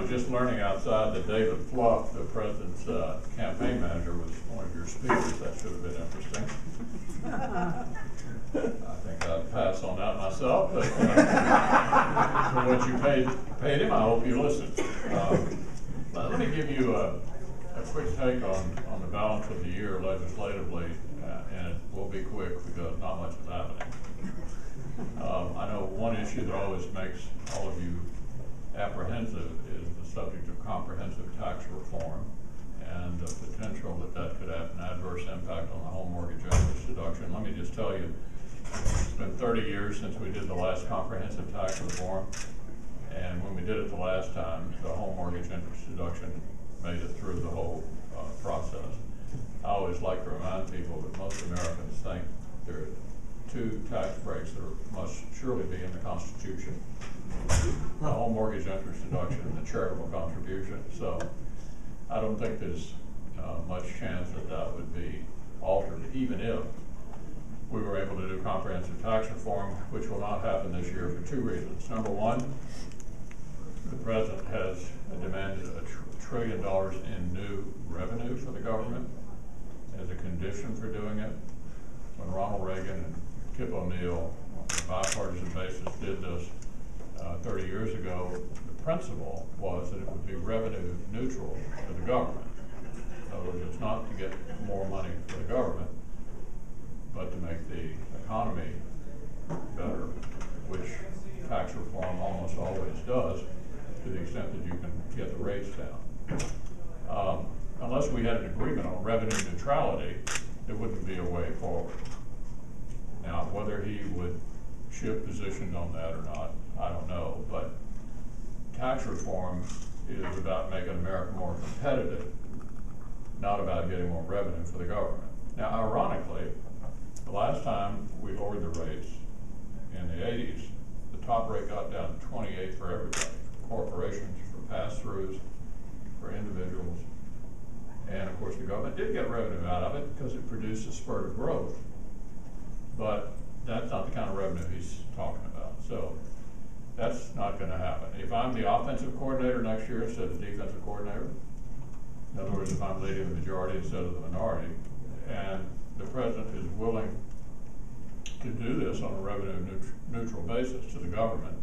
was just learning outside that David Fluff, the president's campaign manager, was one of your speakers. That should have been interesting. I think I'd pass on that myself, but for what you paid him, I hope you listened. Let me give you a quick take on the balance of the year legislatively, and it will be quick because not much is happening. I know one issue that always makes all of you apprehensive is the subject of comprehensive tax reform and the potential that could have an adverse impact on the home mortgage interest deduction. Let me just tell you, it's been 30 years since we did the last comprehensive tax reform, and when we did it the last time, the home mortgage interest deduction made it through the whole process. I always like to remind people that most Americans think there are two tax breaks that must surely be in the Constitution: the home mortgage interest deduction and the charitable contribution. So I don't think there's much chance that would be altered, even if we were able to do comprehensive tax reform, which will not happen this year for two reasons. Number one, the president has demanded $1 trillion in new revenue for the government as a condition for doing it. When Ronald Reagan and Kip O'Neill, on a bipartisan basis, did this 30 years ago, the principle was that it would be revenue neutral to the government. In other words, it's not to get more money for the government, but to make the economy better, which tax reform almost always does, to the extent that you can get the rates down. Unless we had an agreement on revenue neutrality, there wouldn't be a way forward. Now, whether he would shift positions on that or not, I don't know, but tax reform is about making America more competitive, not about getting more revenue for the government. Now, ironically, the last time we lowered the rates in the 80s, the top rate got down to 28 for everybody, for corporations, for pass-throughs, for individuals, and of course the government did get revenue out of it because it produced a spurt of growth. But that's not the kind of revenue he's talking about. So that's not going to happen. If I'm the offensive coordinator next year instead of the defensive coordinator, in other words, if I'm leading the majority instead of the minority, and the president is willing to do this on a revenue neutral basis to the government,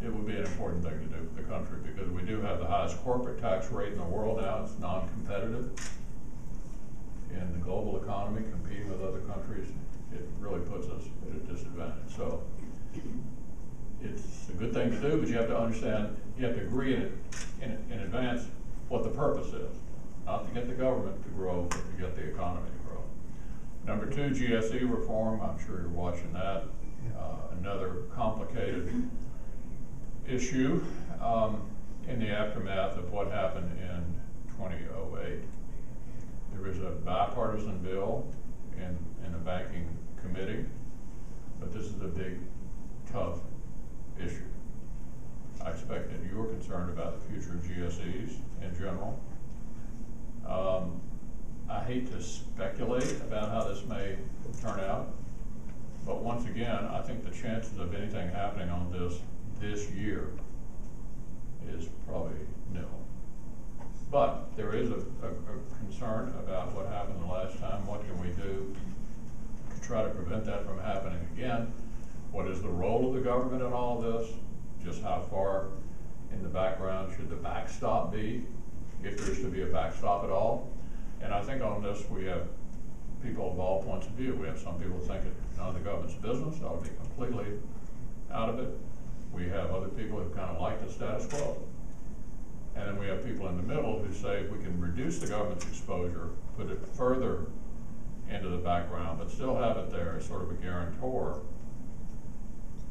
it would be an important thing to do for the country, because we do have the highest corporate tax rate in the world now. It's non-competitive in the global economy, competing with other countries. It really puts us at a disadvantage. So it's a good thing to do, but you have to understand, you have to agree in advance what the purpose is. Not to get the government to grow, but to get the economy to grow. Number two, GSE reform. I'm sure you're watching that. Another complicated issue in the aftermath of what happened in 2008. There is a bipartisan bill in the banking committee, but this is a big, tough issue. I expect that you are concerned about the future of GSEs in general. I hate to speculate about how this may turn out, but once again, I think the chances of anything happening on this year is probably nil. But there is a concern about what happened the last time. What can we do to try to prevent that from happening again? What is the role of the government in all of this? Just how far in the background should the backstop be, if there's to be a backstop at all? And I think on this we have people of all points of view. We have some people who think it's none of the government's business, it ought to be completely out of it. We have other people who kind of like the status quo. And then we have people in the middle who say if we can reduce the government's exposure, put it further into the background, but still have it there as sort of a guarantor,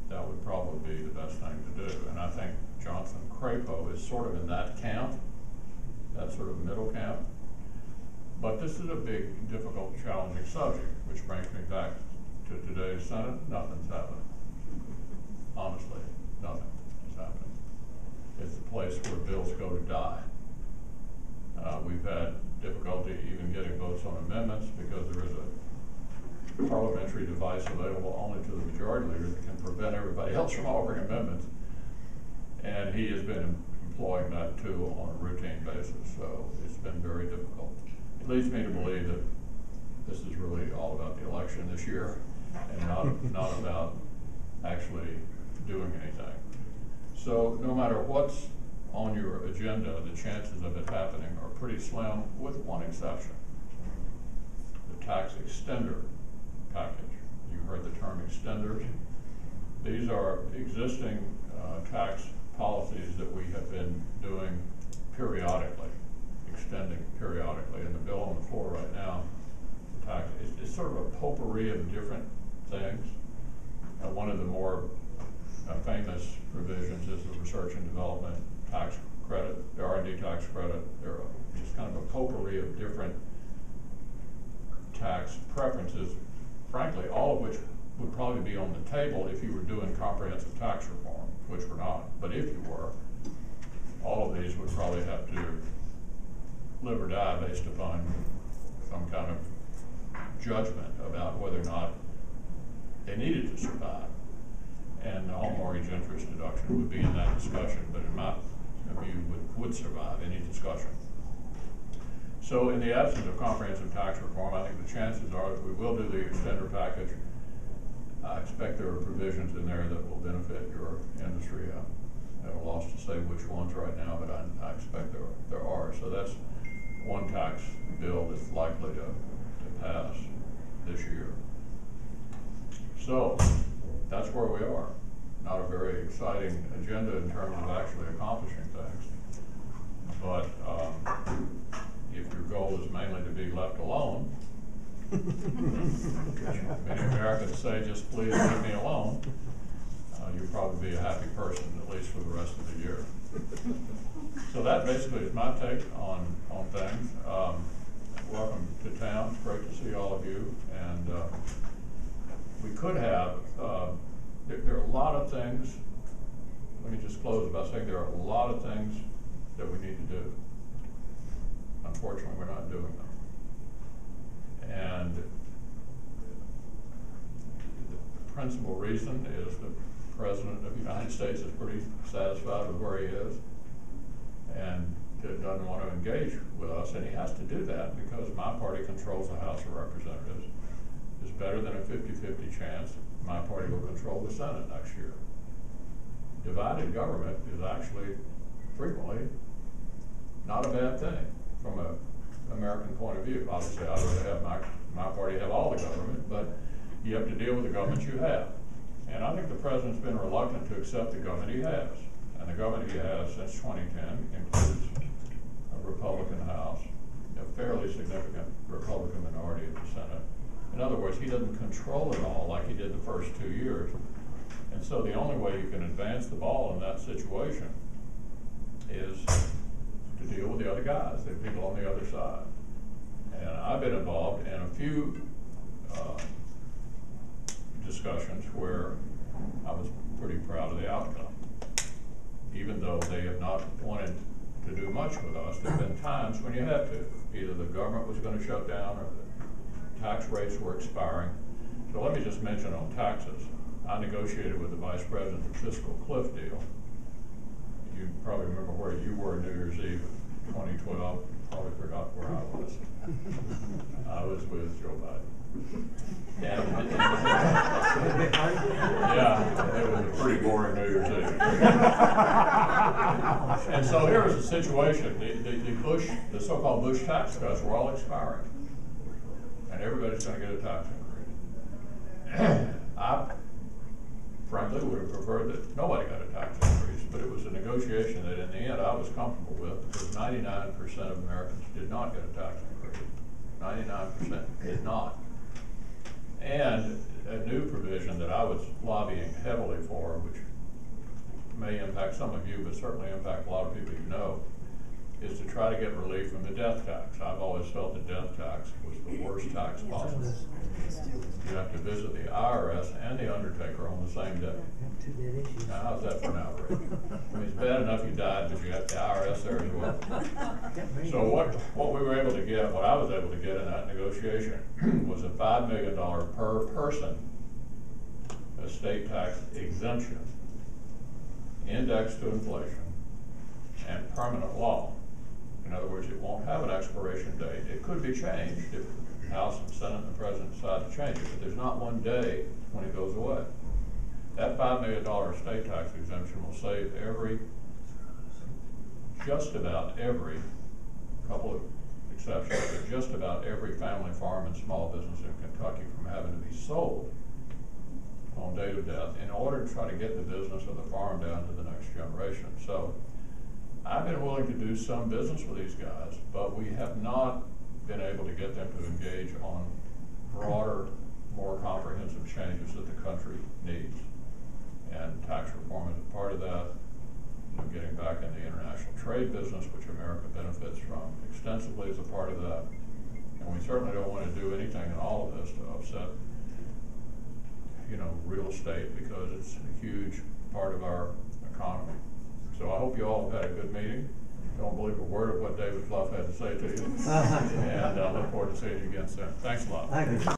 that would probably be the best thing to do. And I think Johnson Crapo is sort of in that camp, that sort of middle camp. But this is a big, difficult, challenging subject, which brings me back to today's Senate. Nothing's happening. Honestly, nothing is happening. It's the place where bills go to die. We've had difficulty even getting votes on amendments because there is a parliamentary device available only to the majority leader that can prevent everybody else from offering amendments. And he has been employing that tool on a routine basis. So it's been very difficult. It leads me to believe that this is really all about the election this year and not about actually doing anything. So no matter what's on your agenda, the chances of it happening are pretty slim, with one exception: the tax extender package. You heard the term extenders. These are existing tax policies that we have been doing periodically, extending periodically. And the bill on the floor right now, the tax, it's sort of a potpourri of different things. One of the more famous provisions is the research and development tax credit, the R&D tax credit. They're just kind of a potpourri of different tax preferences, frankly, all of which would probably be on the table if you were doing comprehensive tax reform, which we're not. But if you were, all of these would probably have to live or die based upon some kind of judgment about whether or not they needed to survive. And the home mortgage interest deduction would be in that discussion, but in my view would survive any discussion. So in the absence of comprehensive tax reform, I think the chances are that we will do the extender package. I expect there are provisions in there that will benefit your industry. I'm at a loss to say which ones right now, but I expect there are. So that's one tax bill that's likely to pass this year. So that's where we are. Not a very exciting agenda in terms of actually accomplishing things. But if your goal is mainly to be left alone, many Americans say, just please leave me alone, you'll probably be a happy person, at least for the rest of the year. So that basically is my take on things. Welcome to town. It's great to see all of you. And we could have, there are a lot of things, let me just close by saying there are a lot of things that we need to do. Unfortunately, we're not doing them. And the principal reason is the President of the United States is pretty satisfied with where he is and doesn't want to engage with us, and he has to do that because my party controls the House of Representatives. It's better than a 50-50 chance my party will control the Senate next year. Divided government is actually frequently not a bad thing from an American point of view. Obviously, I'd rather have my party have all the government, but you have to deal with the government you have. And I think the President's been reluctant to accept the government he has. And the government he has since 2010 includes a Republican House, a fairly significant Republican minority in the Senate. In other words, he doesn't control it all like he did the first 2 years. And so the only way you can advance the ball in that situation is to deal with the other guys, the people on the other side. And I've been involved in a few discussions where I was pretty proud of the outcome. Even though they have not wanted to do much with us, there have been times when you had to. Either the government was going to shut down or the tax rates were expiring. So let me just mention on taxes. I negotiated with the Vice President the fiscal cliff deal. You probably remember where you were New Year's Eve in 2012. Probably forgot where I was. I was with Joe Biden. Yeah, it was a pretty boring New Year's Eve. And so here was the situation. The so-called Bush tax cuts were all expiring. And everybody's going to get a tax increase. I frankly would have preferred that nobody got a tax increase, but it was a negotiation that in the end I was comfortable with because 99% of Americans did not get a tax increase. 99% did not. And a new provision that I was lobbying heavily for, which may impact some of you, but certainly impact a lot of people you know, is to try to get relief from the death tax. I've always felt the death tax was the worst tax possible. You have to visit the IRS and the undertaker on the same day. Now, how's that for an outrage? I mean, it's bad enough you died, but you have the IRS there as well. So what we were able to get, what I was able to get in that negotiation was a $5 million per person estate tax exemption, indexed to inflation, and permanent law. In other words, it won't have an expiration date. It could be changed if the House and Senate and the President decide to change it, but there's not one day when it goes away. That $5 million estate tax exemption will save just about every, couple of exceptions, but just about every family farm and small business in Kentucky from having to be sold on date of death in order to try to get the business of the farm down to the next generation. So I've been willing to do some business with these guys, but we have not been able to get them to engage on broader, more comprehensive changes that the country needs. And tax reform is a part of that. You know, getting back in the international trade business, which America benefits from extensively, is a part of that. And we certainly don't want to do anything in all of this to upset, you know, real estate, because it's a huge part of our economy. So I hope you all have had a good meeting. Don't believe a word of what David Fluff had to say to you. And I look forward to seeing you again soon. Thanks a lot. Thank you.